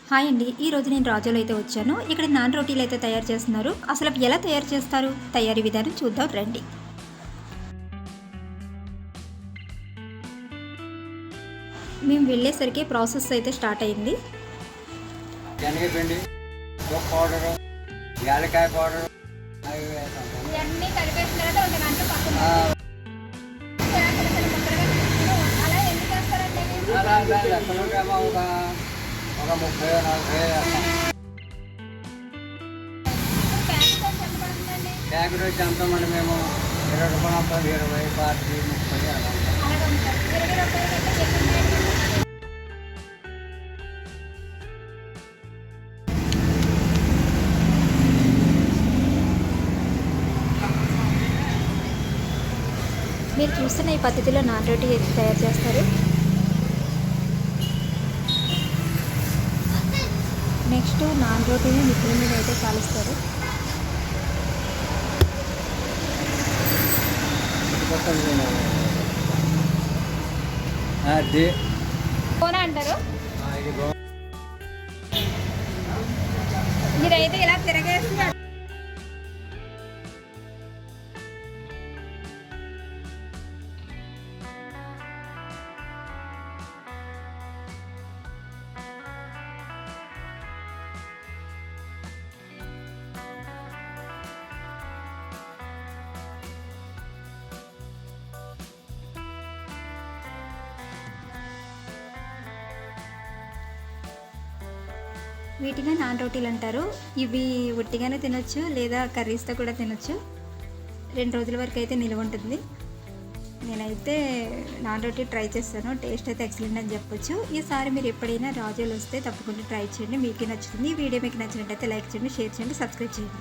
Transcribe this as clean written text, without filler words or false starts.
Hi అండి, ఈరోజు నేను రాజోలో అయితే వచ్చాను. ఇక్కడ నాన్ రోటీలు అయితే తయారు చేస్తున్నారు. అసలు అవి ఎలా తయారు చేస్తారు, తయారీ విధానం చూద్దాం రండి. మేము వెళ్ళేసరికి ప్రాసెస్ అయితే స్టార్ట్ అయింది. శనగపిండి, పౌడరు, యాలకాయ పౌడరు ఇవన్నీ కలిపేసిన తర్వాత ఒక గంట పక్కన అలా ఎన్ని చేస్తారండి? అలా లెక్కలుంటేమో ఒక 30-40 ప్యాకెట్ వచ్చి అమ్ముతామండి మేము. 20 రూపాయలు అమ్ముతాం, 20, 10, 30 అలా మీరు చూస్తున్న ఈ పద్ధతిలో నాన్ రోటీ తయారు చేస్తారు. నెక్స్ట్ నాన్ రోటీని నిప్పుల మీద అయితే కాలుస్తారు. అది కోన అంటారు. ఇది మీరైతే ఇలా తిరగేసి వీటినే నాన్ రోటీలు అంటారు. ఇవి ఉట్టిగానే తినొచ్చు, లేదా కర్రీస్తో కూడా తినొచ్చు. 2 రోజుల వరకు అయితే నిల్వ ఉంటుంది. నేనైతే నాన్ రోటీ ట్రై చేస్తాను. టేస్ట్ అయితే ఎక్సలెంట్ అని చెప్పొచ్చు. ఈసారి మీరు ఎప్పుడైనా రాజోలు వస్తే తప్పకుండా ట్రై చేయండి, మీకు నచ్చుతుంది. ఈ వీడియో మీకు నచ్చినట్టయితే లైక్ చేయండి, షేర్ చేయండి, సబ్స్క్రైబ్ చేయండి.